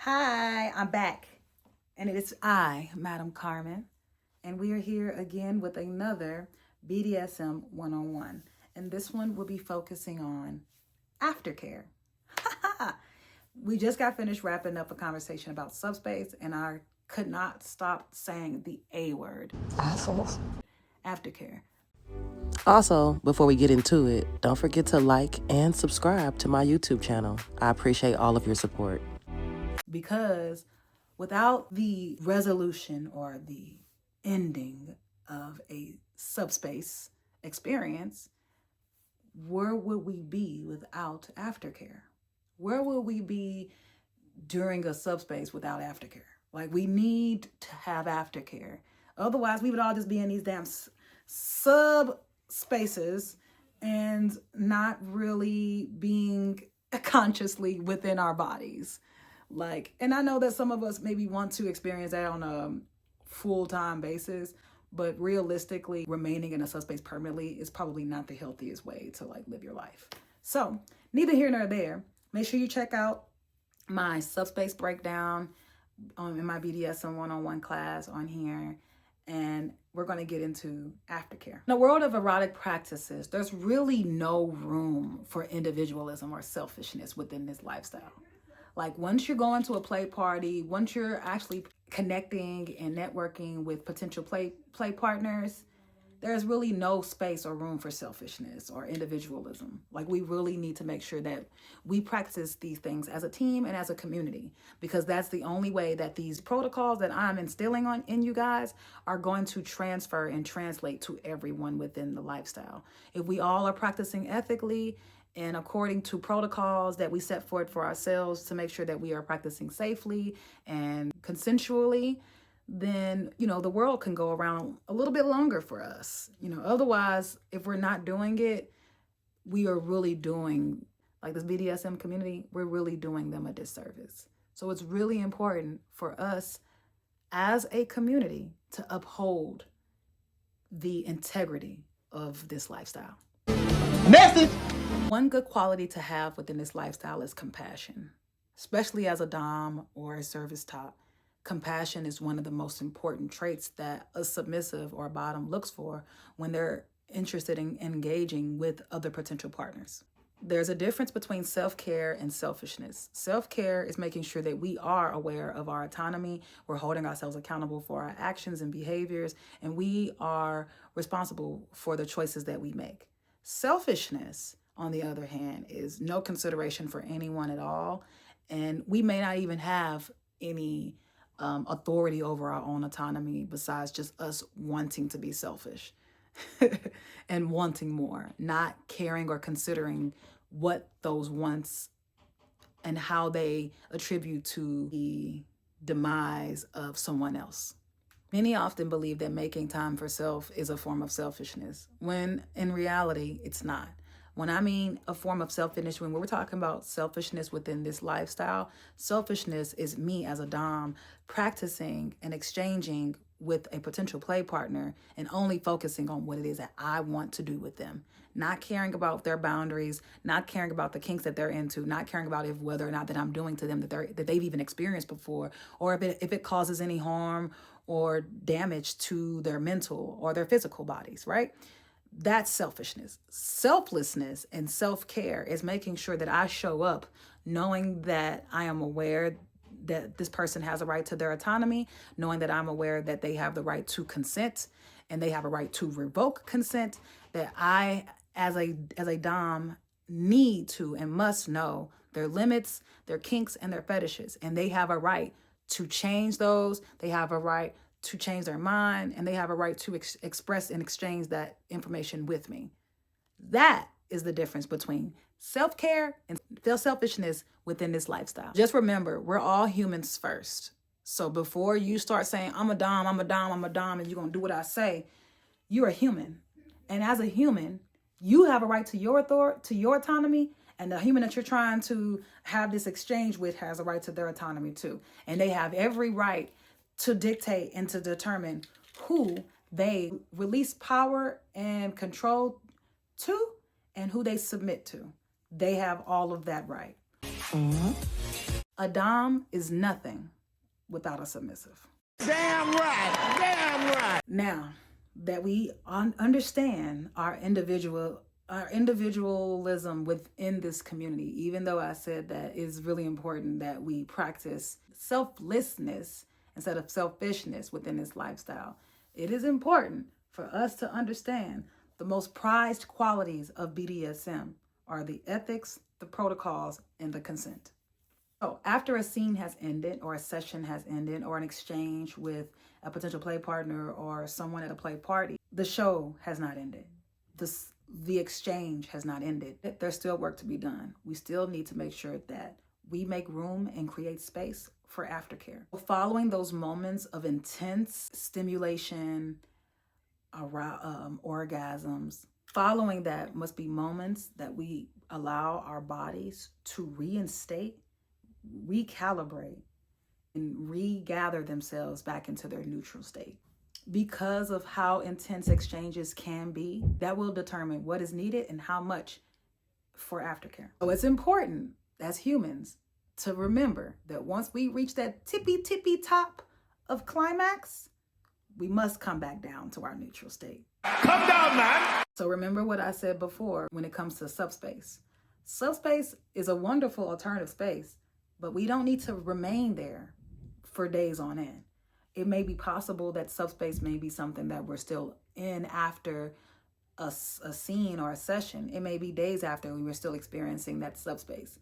Hi, I'm back. And it is I, Madam Carmen. And we are here again with another BDSM one-on-one. And this one will be focusing on aftercare. We just got finished wrapping up a conversation about subspace, and I could not stop saying the A word. Assholes. Aftercare. Also, before we get into it, don't forget to like and subscribe to my YouTube channel. I appreciate all of your support. Because without the resolution or the ending of a subspace experience, where would we be without aftercare? Where will we be during a subspace without aftercare? Like, we need to have aftercare. Otherwise, we would all just be in these damn subspaces and not really being consciously within our bodies. Like, and I know that some of us maybe want to experience that on a full-time basis, but realistically, remaining in a subspace permanently is probably not the healthiest way to like live your life. So neither here nor there. Make sure you check out my subspace breakdown in my BDSM one-on-one class on here. And we're going to get into aftercare. In the world of erotic practices, there's really no room for individualism or selfishness within this lifestyle. Like, once you're going to a play party, once you're actually connecting and networking with potential play partners, there's really no space or room for selfishness or individualism. Like, we really need to make sure that we practice these things as a team and as a community, because that's the only way that these protocols that I'm instilling in you guys are going to transfer and translate to everyone within the lifestyle. If we all are practicing ethically and according to protocols that we set forth for ourselves to make sure that we are practicing safely and consensually, then, the world can go around a little bit longer for us. Otherwise, if we're not doing it, we are really doing, like, this BDSM community, we're really doing them a disservice. So it's really important for us as a community to uphold the integrity of this lifestyle. Message! One good quality to have within this lifestyle is compassion, especially as a dom or a service top. Compassion is one of the most important traits that a submissive or a bottom looks for when they're interested in engaging with other potential partners. There's a difference between self-care and selfishness. Self-care is making sure that we are aware of our autonomy, we're holding ourselves accountable for our actions and behaviors, and we are responsible for the choices that we make. Selfishness, on the other hand, is no consideration for anyone at all, and we may not even have any authority over our own autonomy besides just us wanting to be selfish and wanting more, not caring or considering what those wants and how they attribute to the demise of someone else. Many often believe that making time for self is a form of selfishness, when in reality, it's not. When I mean a form of selfishness, when we're talking about selfishness within this lifestyle, selfishness is me as a dom practicing and exchanging with a potential play partner and only focusing on what it is that I want to do with them. Not caring about their boundaries, not caring about the kinks that they're into, not caring about whether or not that I'm doing to them that they've even experienced before, or if it causes any harm or damage to their mental or their physical bodies, right? That's selfishness. Selflessness and self-care is making sure that I show up knowing that I am aware that this person has a right to their autonomy, knowing that I'm aware that they have the right to consent and they have a right to revoke consent, that I, as a dom, need to and must know their limits, their kinks, and their fetishes. And they have a right to change those. They have a right to change their mind, and they have a right to express and exchange that information with me. That is the difference between self-care and selfishness within this lifestyle. Just remember, we're all humans first. So before you start saying, I'm a dom, and you're going to do what I say, you're a human. And as a human, you have a right to your authority, to your autonomy, and the human that you're trying to have this exchange with has a right to their autonomy too. And they have every right to dictate and to determine who they release power and control to and who they submit to. They have all of that right. A dom is nothing without a submissive. Damn right, damn right. Now that we understand our individualism within this community, even though I said that it's really important that we practice selflessness instead of selfishness within this lifestyle, it is important for us to understand the most prized qualities of BDSM are the ethics, the protocols, and the consent. So after a scene has ended, or a session has ended, or an exchange with a potential play partner or someone at a play party, the show has not ended. The exchange has not ended. There's still work to be done. We still need to make sure that we make room and create space for aftercare. Following those moments of intense stimulation, orgasms, following that must be moments that we allow our bodies to reinstate, recalibrate, and regather themselves back into their neutral state. Because of how intense exchanges can be, that will determine what is needed and how much for aftercare. So it's important as humans to remember that once we reach that tippy top of climax, we must come back down to our neutral state. Come down, man. So remember what I said before when it comes to subspace. Subspace is a wonderful alternative space, but we don't need to remain there for days on end. It may be possible that subspace may be something that we're still in after a scene or a session. It may be days after we were still experiencing that subspace.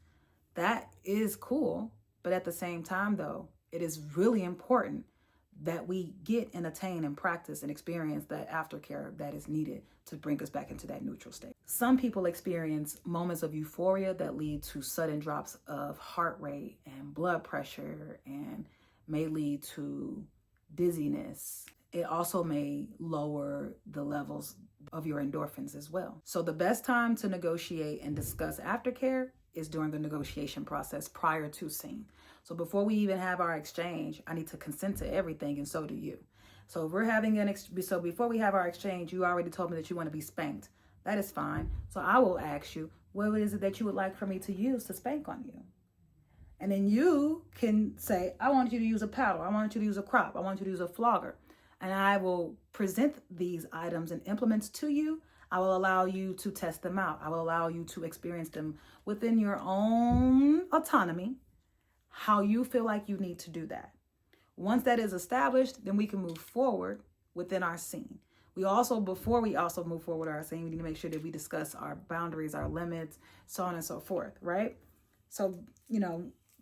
That is cool, but at the same time though, it is really important that we get and attain and practice and experience that aftercare that is needed to bring us back into that neutral state. Some people experience moments of euphoria that lead to sudden drops of heart rate and blood pressure and may lead to dizziness. It also may lower the levels of your endorphins as well. So the best time to negotiate and discuss aftercare is during the negotiation process prior to scene. So before we even have our exchange, I need to consent to everything, and so do you. So if we're having so before we have our exchange, you already told me that you want to be spanked. That is fine. So I will ask you, what is it that you would like for me to use to spank on you? And then you can say, I want you to use a paddle. I want you to use a crop. I want you to use a flogger. And I will present these items and implements to you. I will allow you to test them out. I will allow you to experience them within your own autonomy, how you feel like you need to do that. Once that is established, then we can move forward within our scene. Before we move forward with our scene, we need to make sure that we discuss our boundaries, our limits, so on and so forth, right? So,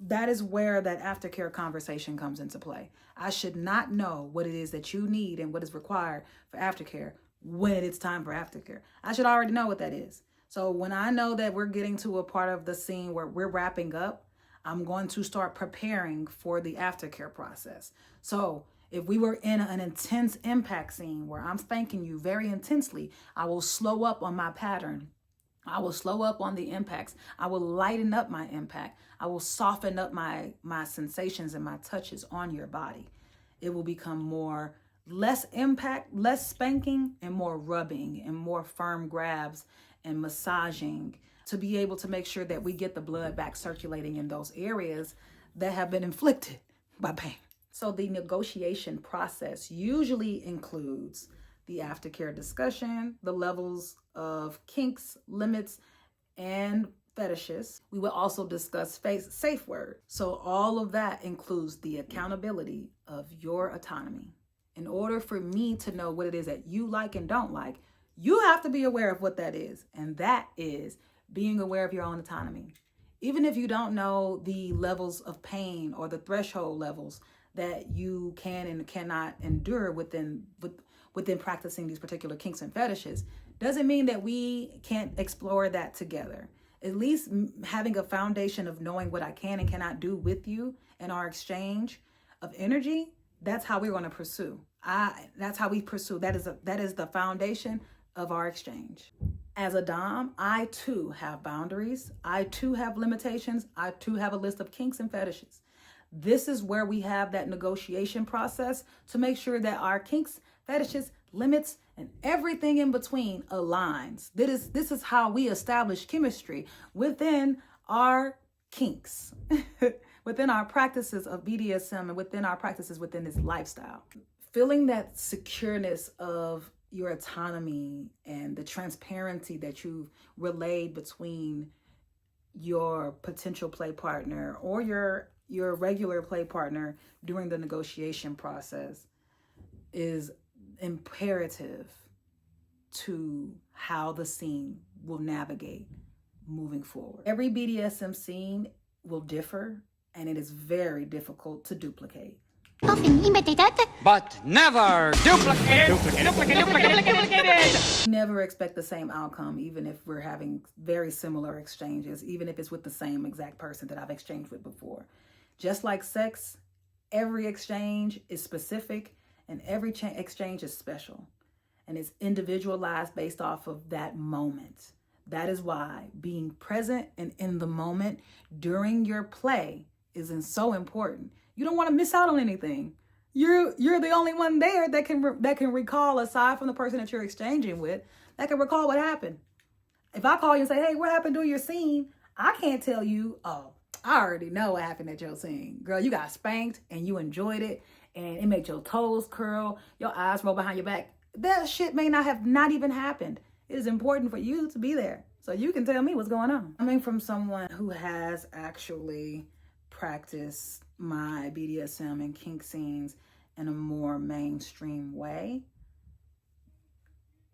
that is where that aftercare conversation comes into play. I should not know what it is that you need and what is required for aftercare when it's time for aftercare. I should already know what that is. So when I know that we're getting to a part of the scene where we're wrapping up, I'm going to start preparing for the aftercare process. So if we were in an intense impact scene where I'm spanking you very intensely, I will slow up on my pattern. I will slow up on the impacts. I will lighten up my impact. I will soften up my sensations and my touches on your body. It will become less impact, less spanking, and more rubbing and more firm grabs and massaging to be able to make sure that we get the blood back circulating in those areas that have been inflicted by pain. So the negotiation process usually includes the aftercare discussion, the levels of kinks, limits, and fetishes. We will also discuss safe word. So all of that includes the accountability of your autonomy. In order for me to know what it is that you like and don't like, you have to be aware of what that is. And that is being aware of your own autonomy. Even if you don't know the levels of pain or the threshold levels that you can and cannot endure within practicing these particular kinks and fetishes, doesn't mean that we can't explore that together. At least having a foundation of knowing what I can and cannot do with you in our exchange of energy, that's how we're going to pursue. That's how we pursue. That is the foundation of our exchange. As a dom, I too have boundaries. I too have limitations. I too have a list of kinks and fetishes. This is where we have that negotiation process to make sure that our kinks, fetishes, limits, and everything in between aligns. This is how we establish chemistry within our kinks, within our practices of BDSM and within our practices within this lifestyle. Feeling that secureness of your autonomy and the transparency that you've relayed between your potential play partner or your regular play partner during the negotiation process is imperative to how the scene will navigate moving forward. Every BDSM scene will differ, and it is very difficult to duplicate. But never duplicate it. Never expect the same outcome, even if we're having very similar exchanges, even if it's with the same exact person that I've exchanged with before. Just like sex, every exchange is specific and every exchange is special. And it's individualized based off of that moment. That is why being present and in the moment during your play is so important. You don't want to miss out on anything. You're the only one there that can recall, aside from the person that you're exchanging with, that can recall what happened. If I call you and say, hey, what happened during your scene? I can't tell you, oh, I already know what happened at your scene. Girl, you got spanked and you enjoyed it and it made your toes curl, your eyes roll behind your back. That shit may not even happened. It is important for you to be there so you can tell me what's going on. Coming from someone who has actually practiced my BDSM and kink scenes in a more mainstream way,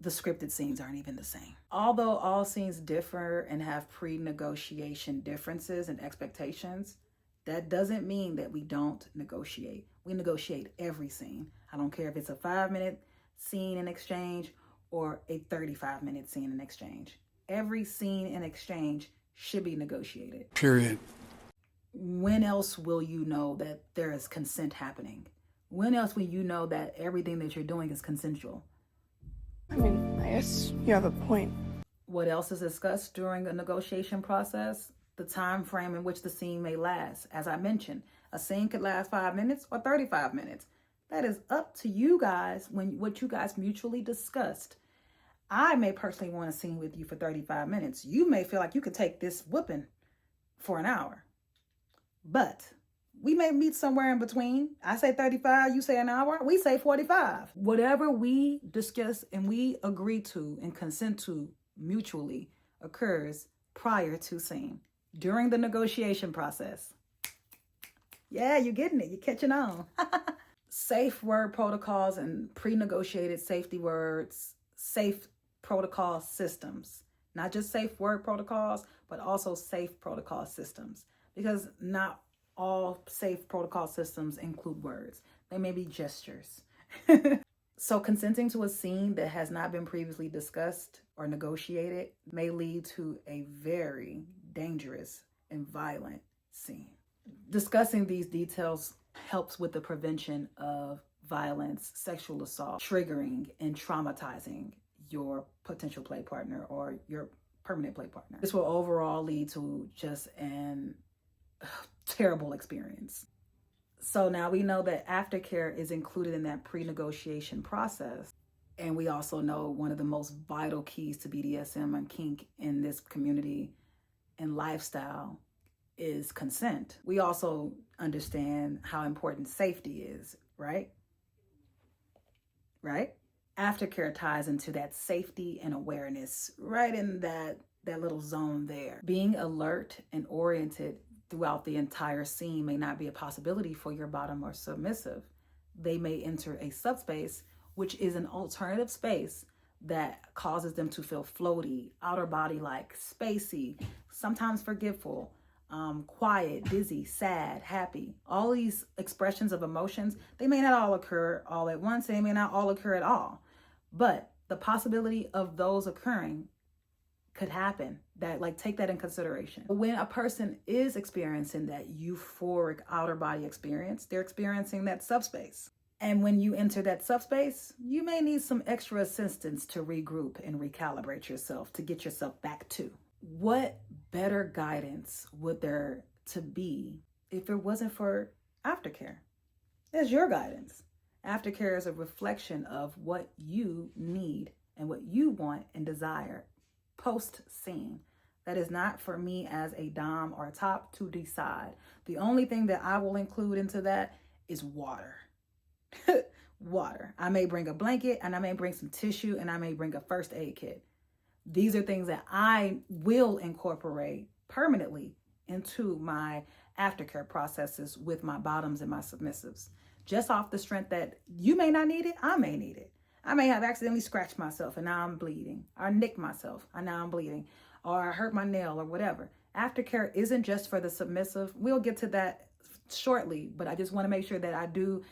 the scripted scenes aren't even the same. Although all scenes differ and have pre-negotiation differences and expectations, that doesn't mean that we don't negotiate. We negotiate every scene. I don't care if it's a 5-minute scene in exchange or a 35-minute scene in exchange. Every scene in exchange should be negotiated. Period. When else will you know that there is consent happening? When else will you know that everything that you're doing is consensual? I mean, I guess you have a point. What else is discussed during a negotiation process? The time frame in which the scene may last. As I mentioned, a scene could last 5 minutes or 35 minutes. That is up to you guys what you guys mutually discussed. I may personally want a scene with you for 35 minutes. You may feel like you could take this whooping for an hour. But we may meet somewhere in between. I say 35, you say an hour, we say 45. Whatever we discuss and we agree to and consent to mutually occurs prior to scene. During the negotiation process. Yeah, you're getting it. You're catching on. Safe word protocols and pre-negotiated safety words, safe protocol systems. Not just safe word protocols, but also safe protocol systems. Because not all safe protocol systems include words. They may be gestures. So consenting to a scene that has not been previously discussed or negotiated may lead to a very dangerous and violent scene. Discussing these details helps with the prevention of violence, sexual assault, triggering and traumatizing your potential play partner or your permanent play partner. This will overall lead to just an terrible experience. So now we know that aftercare is included in that pre-negotiation process. And we also know one of the most vital keys to BDSM and kink in this community and lifestyle is consent. We also understand how important safety is, right? Right? Aftercare ties into that safety and awareness, right in that little zone there. Being alert and oriented throughout the entire scene may not be a possibility for your bottom or submissive. They may enter a subspace, which is an alternative space that causes them to feel floaty, outer body-like, spacey, sometimes forgetful, quiet, dizzy, sad, happy. All these expressions of emotions, they may not all occur all at once. They may not all occur at all. But the possibility of those occurring could happen. Take that in consideration. When a person is experiencing that euphoric outer body experience, they're experiencing that subspace. And when you enter that subspace, you may need some extra assistance to regroup and recalibrate yourself to get yourself back to. What better guidance would there to be if it wasn't for aftercare? It's your guidance. Aftercare is a reflection of what you need and what you want and desire post-scene. That is not for me as a dom or a top to decide. The only thing that I will include into that is water. Water. I may bring a blanket, and I may bring some tissue, and I may bring a first aid kit. These are things that I will incorporate permanently into my aftercare processes with my bottoms and my submissives. Just off the strength that you may not need it, I may need it. I may have accidentally scratched myself and now I'm bleeding, or nicked myself and now I'm bleeding, or I hurt my nail or whatever. Aftercare isn't just for the submissive. We'll get to that shortly, but I just want to make sure that I do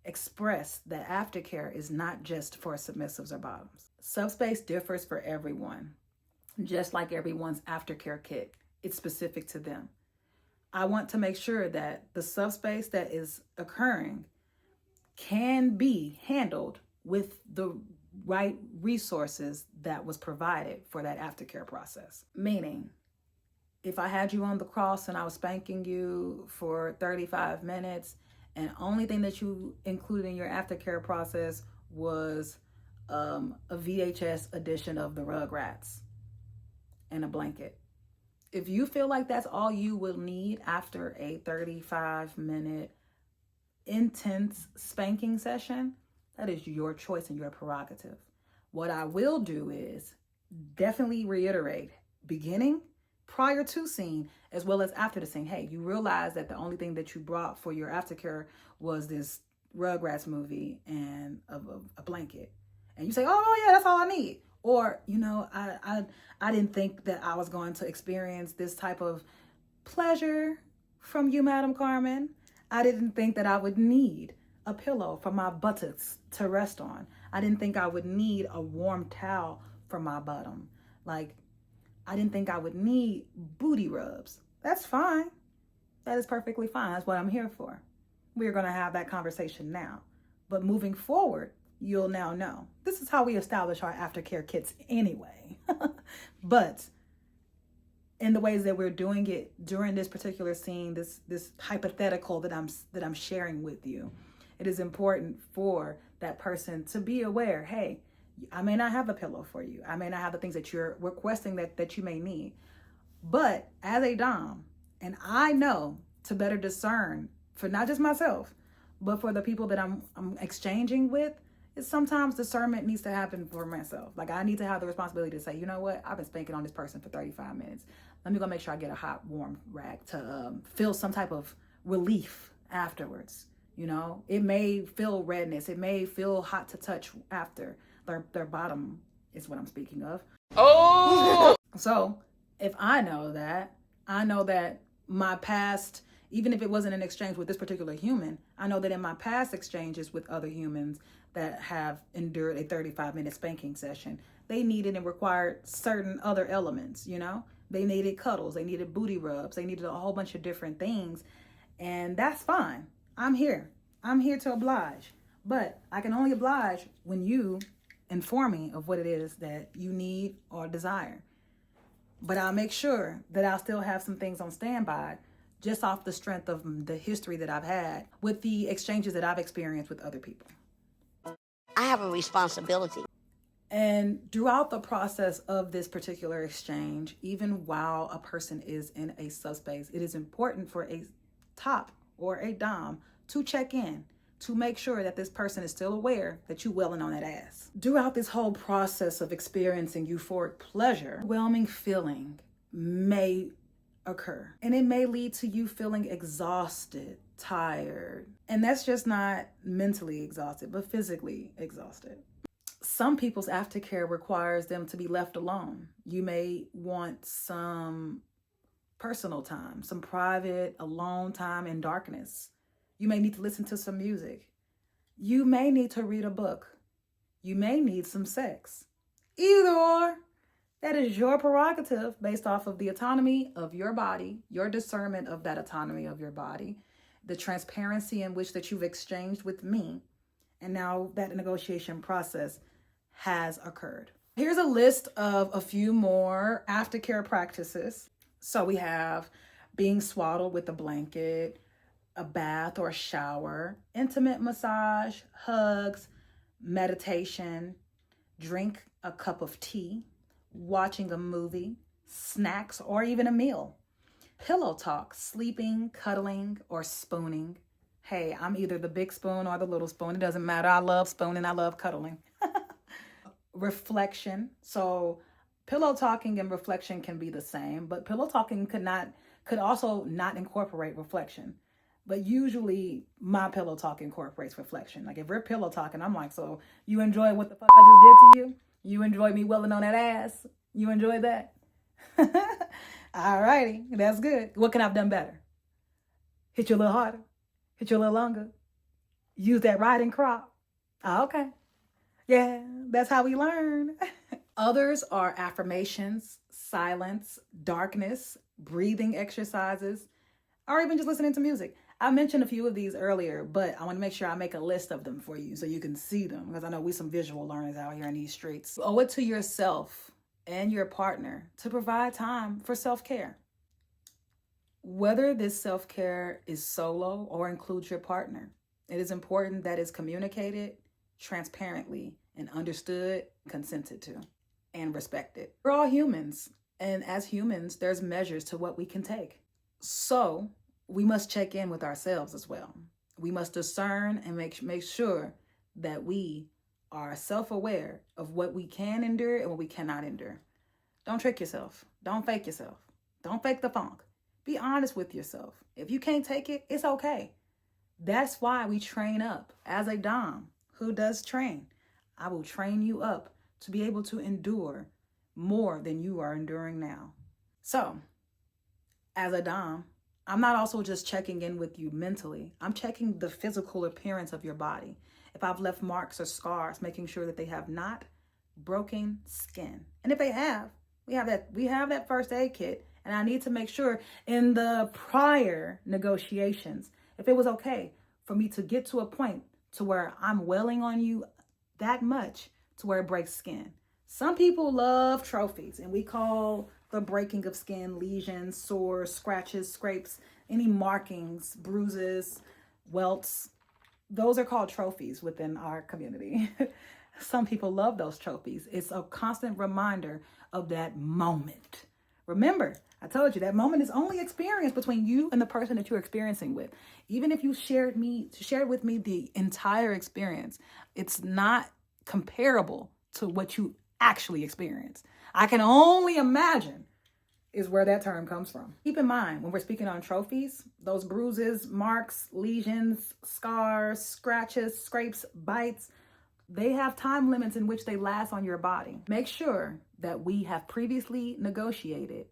express that aftercare is not just for submissives or bottoms. Subspace differs for everyone, just like everyone's aftercare kit. It's specific to them. I want to make sure that the subspace that is occurring can be handled with the right resources that was provided for that aftercare process. Meaning, if I had you on the cross and I was spanking you for 35 minutes, and only thing that you included in your aftercare process was a VHS edition of the Rugrats and a blanket. If you feel like that's all you will need after a 35-minute intense spanking session, that is your choice and your prerogative. What I will do is definitely reiterate, beginning, prior to scene, as well as after the scene. Hey, you realize that the only thing that you brought for your aftercare was this Rugrats movie and a blanket. And you say, oh yeah, that's all I need. Or, I didn't think that I was going to experience this type of pleasure from you, Madam Carmen. I didn't think that I would need a pillow for my buttocks to rest on. I didn't think I would need a warm towel for my bottom. Like, I didn't think I would need booty rubs. That's fine. That is perfectly fine. That's what I'm here for. We're going to have that conversation now. But moving forward, you'll now know. This is how we establish our aftercare kits anyway. But in the ways that we're doing it during this particular scene, this hypothetical that I'm sharing with you, it is important for that person to be aware, hey, I may not have a pillow for you. I may not have the things that you're requesting that you may need. But as a dom, and I know to better discern for not just myself, but for the people that I'm exchanging with, is sometimes discernment needs to happen for myself. Like, I need to have the responsibility to say, you know what? I've been spanking on this person for 35 minutes. Let me go make sure I get a hot, warm rag to feel some type of relief afterwards. It may feel redness. It may feel hot to touch after. Their bottom is what I'm speaking of. Oh! So if I know that my past, even if it wasn't an exchange with this particular human, I know that in my past exchanges with other humans that have endured a 35-minute spanking session, they needed and required certain other elements, They needed cuddles, they needed booty rubs, they needed a whole bunch of different things. And that's fine. I'm here to oblige. But I can only oblige when you inform me of what it is that you need or desire. But I'll make sure that I'll still have some things on standby just off the strength of the history that I've had with the exchanges that I've experienced with other people. I have a responsibility. And throughout the process of this particular exchange, even while a person is in a subspace, it is important for a top or a dom to check in, to make sure that this person is still aware that you're welling on that ass. Throughout this whole process of experiencing euphoric pleasure, overwhelming feeling may occur. And it may lead to you feeling exhausted, tired. And that's just not mentally exhausted, but physically exhausted. Some people's aftercare requires them to be left alone. You may want some personal time, some private, alone time in darkness. You may need to listen to some music. You may need to read a book. You may need some sex. Either or, that is your prerogative based off of the autonomy of your body, your discernment of that autonomy of your body, the transparency in which that you've exchanged with me, and now that negotiation process has occurred. Here's a list of a few more aftercare practices. So we have being swaddled with a blanket, a bath or a shower, intimate massage, hugs, meditation, drink a cup of tea, watching a movie, snacks, or even a meal. Pillow talk, sleeping, cuddling, or spooning. Hey, I'm either the big spoon or the little spoon. It doesn't matter. I love spooning. I love cuddling. Reflection. So pillow talking and reflection can be the same, but pillow talking could also not incorporate reflection. But usually my pillow talk incorporates reflection. Like if we're pillow talking, I'm like, so you enjoy what the fuck I just did to you? You enjoy me welling on that ass? You enjoy that? All righty, that's good. What can I have done better? Hit you a little harder? Hit you a little longer? Use that riding crop? Oh, okay. Yeah, that's how we learn. Others are affirmations, silence, darkness, breathing exercises, or even just listening to music. I mentioned a few of these earlier, but I want to make sure I make a list of them for you so you can see them, because I know we some visual learners out here in these streets. Owe it to yourself and your partner to provide time for self-care. Whether this self-care is solo or includes your partner, it is important that it's communicated transparently and understood, consented to, and respected. We're all humans, and as humans, there's measures to what we can take. So we must check in with ourselves as well. We must discern and make sure that we are self-aware of what we can endure and what we cannot endure. Don't trick yourself. Don't fake yourself. Don't fake the funk. Be honest with yourself. If you can't take it, it's okay. That's why we train up. As a dom who does train, I will train you up to be able to endure more than you are enduring now. So, as a dom, I'm not also just checking in with you mentally. I'm checking the physical appearance of your body. If I've left marks or scars, making sure that they have not broken skin. And if they have, we have that first aid kit. And I need to make sure in the prior negotiations, if it was okay for me to get to a point to where I'm welling on you that much to where it breaks skin. Some people love trophies, and we call the breaking of skin lesions, sores, scratches, scrapes, any markings, bruises, welts. Those are called trophies within our community. Some people love those trophies. It's a constant reminder of that moment. Remember, I told you that moment is only experienced between you and the person that you're experiencing with. Even if you shared with me the entire experience, it's not comparable to what you actually experience. I can only imagine is where that term comes from. Keep in mind, when we're speaking on trophies, those bruises, marks, lesions, scars, scratches, scrapes, bites, they have time limits in which they last on your body. Make sure that we have previously negotiated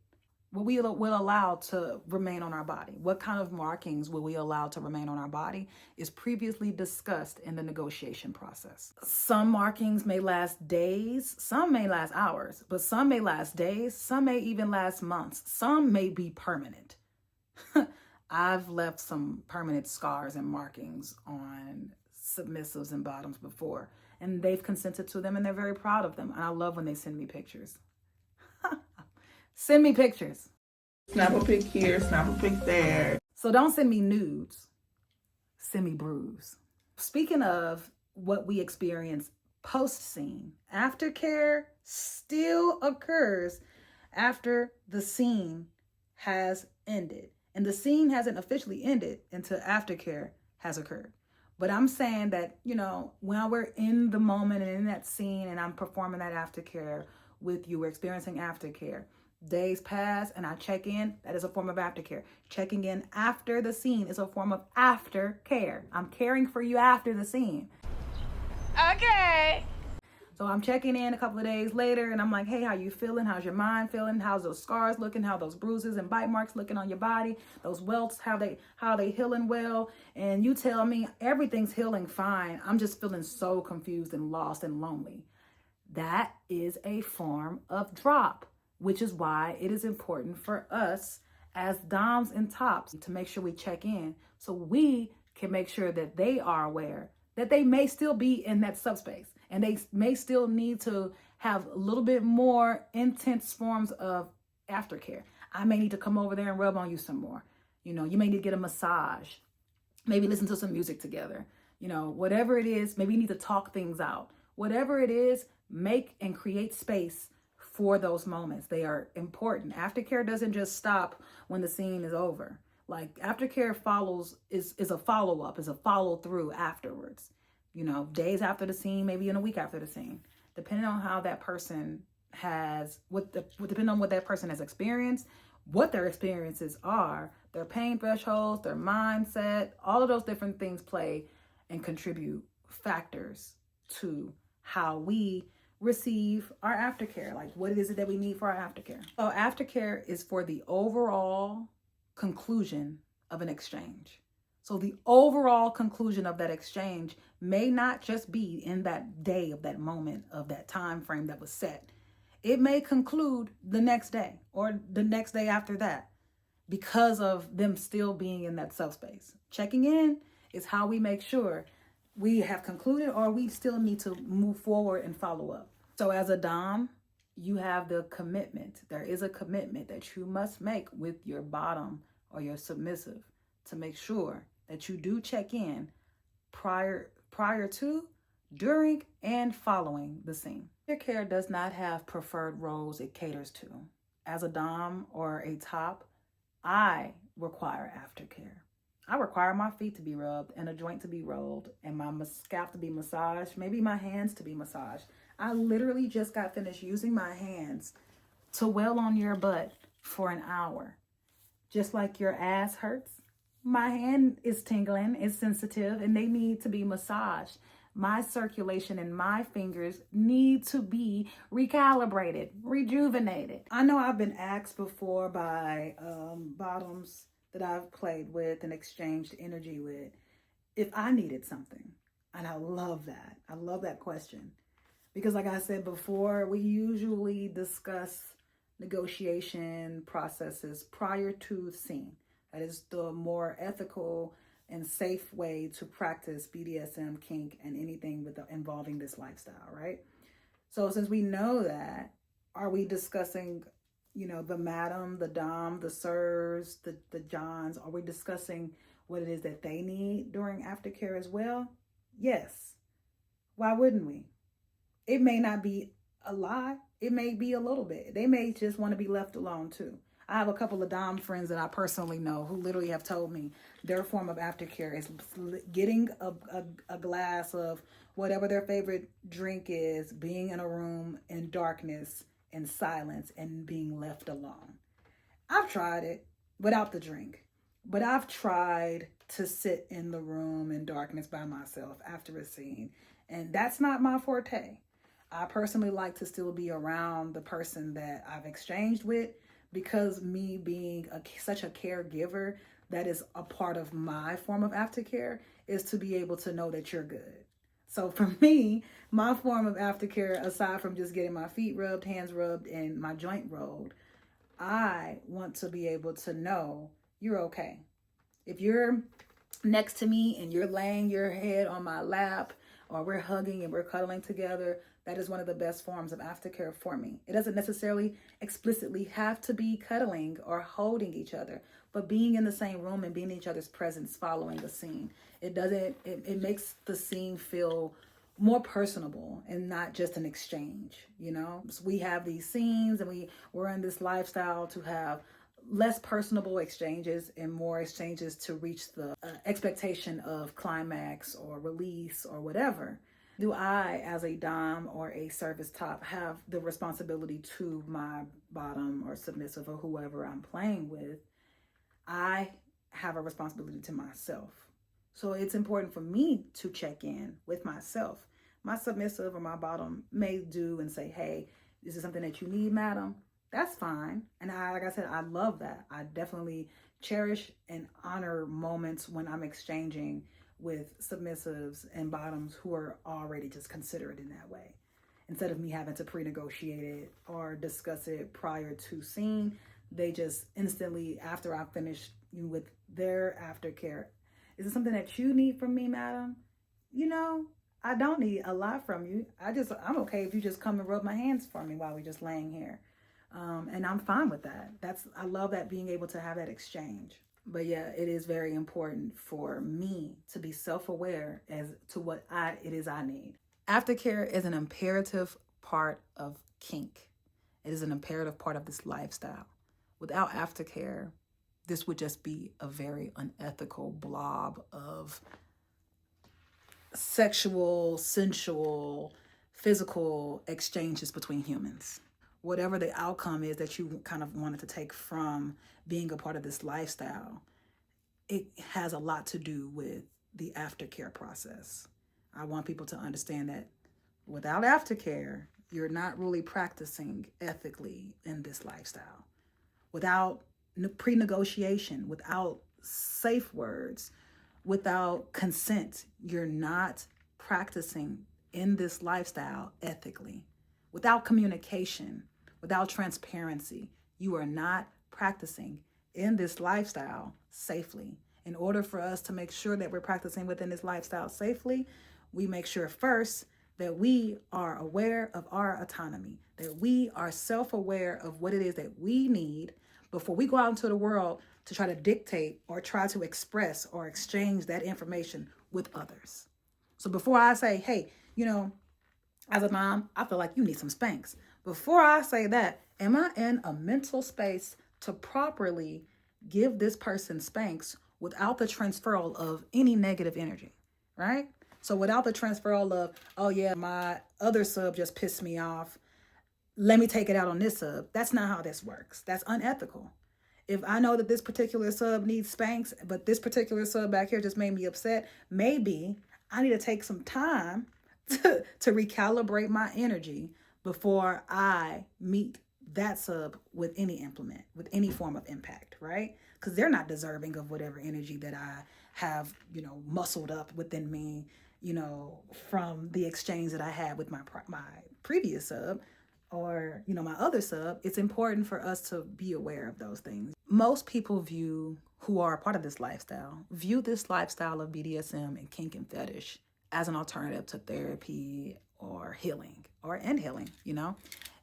what we will allow to remain on our body. What kind of markings will we allow to remain on our body is previously discussed in the negotiation process. Some markings may last days, some may last hours, but some may last days, some may even last months, some may be permanent. I've left some permanent scars and markings on submissives and bottoms before, and they've consented to them and they're very proud of them. And I love when they send me pictures. Send me pictures. Snap a pic here, snap a pic there. So don't send me nudes. Send me bruise. Speaking of what we experience post-scene, aftercare still occurs after the scene has ended. And the scene hasn't officially ended until aftercare has occurred. But I'm saying that, when we're in the moment and in that scene and I'm performing that aftercare with you, we're experiencing aftercare. Days pass and I check in, that is a form of aftercare. Checking in after the scene is a form of aftercare. I'm caring for you after the scene. Okay. So I'm checking in a couple of days later and I'm like, hey, how you feeling? How's your mind feeling? How's those scars looking? How those bruises and bite marks looking on your body? Those welts, how they healing well? And you tell me everything's healing fine. I'm just feeling so confused and lost and lonely. That is a form of drop, which is why it is important for us as doms and tops to make sure we check in so we can make sure that they are aware that they may still be in that subspace and they may still need to have a little bit more intense forms of aftercare. I may need to come over there and rub on you some more. You may need to get a massage, maybe listen to some music together. Whatever it is, maybe you need to talk things out. Whatever it is, make and create space for those moments. They are important. Aftercare doesn't just stop when the scene is over. Like aftercare is a follow-up, is a follow-through afterwards. You know, days after the scene, maybe in a week after the scene, depending on how that person depending on what that person has experienced, what their experiences are, their pain thresholds, their mindset, all of those different things play and contribute factors to how we receive our aftercare. Like, what is it that we need for our aftercare? So aftercare is for the overall conclusion of an exchange. So the overall conclusion of that exchange may not just be in that day of that moment of that time frame that was set. It may conclude the next day or the next day after that because of them still being in that subspace. Checking in is how we make sure we have concluded or we still need to move forward and follow up. So as a dom, you have the commitment. There is a commitment that you must make with your bottom or your submissive to make sure that you do check in prior to, during, and following the scene. Aftercare does not have preferred roles it caters to. As a dom or a top, I require aftercare. I require my feet to be rubbed and a joint to be rolled and my scalp to be massaged, maybe my hands to be massaged. I literally just got finished using my hands to wail on your butt for an hour. Just like your ass hurts, my hand is tingling, it's sensitive, and they need to be massaged. My circulation and my fingers need to be recalibrated, rejuvenated. I know I've been asked before by bottoms that I've played with and exchanged energy with if I needed something. And I love that. I love that question. Because like I said before, we usually discuss negotiation processes prior to the scene. That is the more ethical and safe way to practice BDSM, kink, and anything involving this lifestyle, right? So since we know that, are we discussing, the madam, the dom, the sirs, the johns? Are we discussing what it is that they need during aftercare as well? Yes. Why wouldn't we? It may not be a lot. It may be a little bit. They may just want to be left alone too. I have a couple of dom friends that I personally know who literally have told me their form of aftercare is getting a glass of whatever their favorite drink is, being in a room in darkness and silence and being left alone. I've tried it without the drink, but I've tried to sit in the room in darkness by myself after a scene, and that's not my forte. I personally like to still be around the person that I've exchanged with, because me being such a caregiver, that is a part of my form of aftercare, is to be able to know that you're good. So for me, my form of aftercare, aside from just getting my feet rubbed, hands rubbed, and my joint rolled, I want to be able to know you're okay. If you're next to me and you're laying your head on my lap, or we're hugging and we're cuddling together, that is one of the best forms of aftercare for me. It doesn't necessarily explicitly have to be cuddling or holding each other, but being in the same room and being in each other's presence following the scene. It makes the scene feel more personable and not just an exchange, So we have these scenes and we're in this lifestyle to have less personable exchanges and more exchanges to reach the expectation of climax or release or whatever. Do I, as a dom or a service top, have the responsibility to my bottom or submissive or whoever I'm playing with? I have a responsibility to myself. So it's important for me to check in with myself. My submissive or my bottom may do and say, hey, is this something that you need, madam? That's fine. And like I said, I love that. I definitely cherish and honor moments when I'm exchanging with submissives and bottoms who are already just considerate in that way. Instead of me having to pre-negotiate it or discuss it prior to scene, they just instantly, after I finish with their aftercare, is it something that you need from me, madam? I don't need a lot from you. I'm okay if you just come and rub my hands for me while we're just laying here. And I'm fine with that. I love that, being able to have that exchange. But yeah, it is very important for me to be self-aware as to what it is I need. Aftercare is an imperative part of kink. It is an imperative part of this lifestyle. Without aftercare, this would just be a very unethical blob of sexual, sensual, physical exchanges between humans. Whatever the outcome is that you kind of wanted to take from being a part of this lifestyle, it has a lot to do with the aftercare process. I want people to understand that without aftercare, you're not really practicing ethically in this lifestyle. Without pre-negotiation, without safe words, without consent, you're not practicing in this lifestyle ethically. Without communication, without transparency, you are not practicing in this lifestyle safely. In order for us to make sure that we're practicing within this lifestyle safely, we make sure first that we are aware of our autonomy, that we are self-aware of what it is that we need before we go out into the world to try to dictate or try to express or exchange that information with others. So before I say, hey, as a mom, I feel like you need some spanks. Before I say that, am I in a mental space to properly give this person spanks without the transferal of any negative energy, right? So without the transferal of, oh yeah, my other sub just pissed me off, let me take it out on this sub. That's not how this works. That's unethical. If I know that this particular sub needs spanks, but this particular sub back here just made me upset, maybe I need to take some time to recalibrate my energy before I meet that sub with any form of impact, right? Because they're not deserving of whatever energy that I have, muscled up within me, from the exchange that I had with my previous sub or, my other sub. It's important for us to be aware of those things. Most people who are a part of this lifestyle, view this lifestyle of BDSM and kink and fetish as an alternative to therapy or healing or end healing,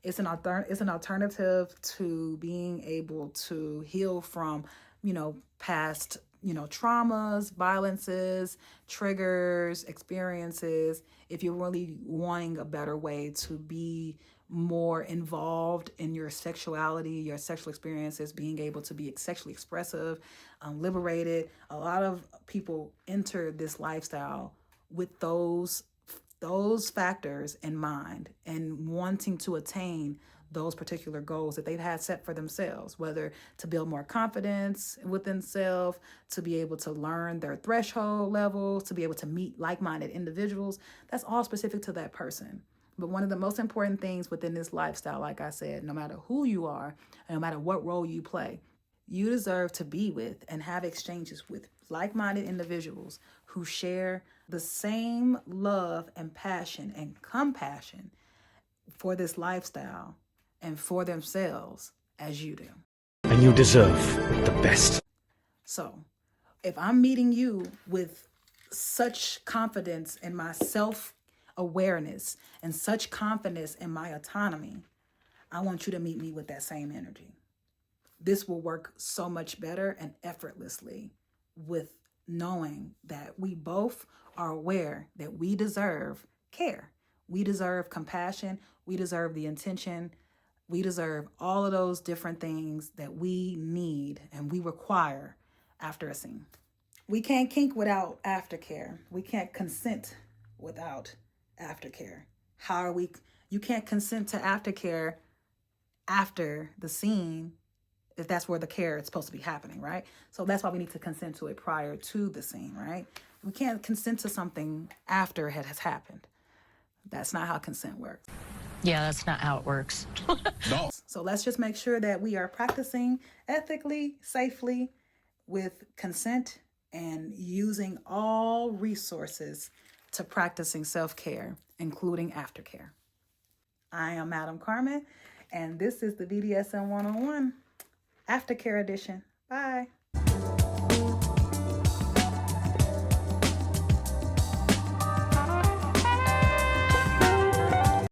It's an alternative to being able to heal from, past, traumas, violences, triggers, experiences. If you're really wanting a better way to be more involved in your sexuality, your sexual experiences, being able to be sexually expressive, liberated. A lot of people enter this lifestyle with those factors in mind and wanting to attain those particular goals that they've had set for themselves, whether to build more confidence within self, to be able to learn their threshold levels, to be able to meet like-minded individuals. That's all specific to that person. But one of the most important things within this lifestyle, like I said, no matter who you are, and no matter what role you play, you deserve to be with and have exchanges with like-minded individuals who share the same love and passion and compassion for this lifestyle and for themselves as you do. And you deserve the best. So if I'm meeting you with such confidence in my self-awareness and such confidence in my autonomy, I want you to meet me with that same energy. This will work so much better and effortlessly with knowing that we both are aware that we deserve care. We deserve compassion. We deserve the intention. We deserve all of those different things that we need and we require after a scene. We can't kink without aftercare. We can't consent without aftercare. You can't consent to aftercare after the scene if that's where the care is supposed to be happening, right? So that's why we need to consent to it prior to the scene, right? We can't consent to something after it has happened. That's not how consent works. Yeah, that's not how it works. No. So let's just make sure that we are practicing ethically, safely, with consent, and using all resources to practicing self-care, including aftercare. I am Madam Carmen, and this is the BDSM 101 Aftercare edition. Bye.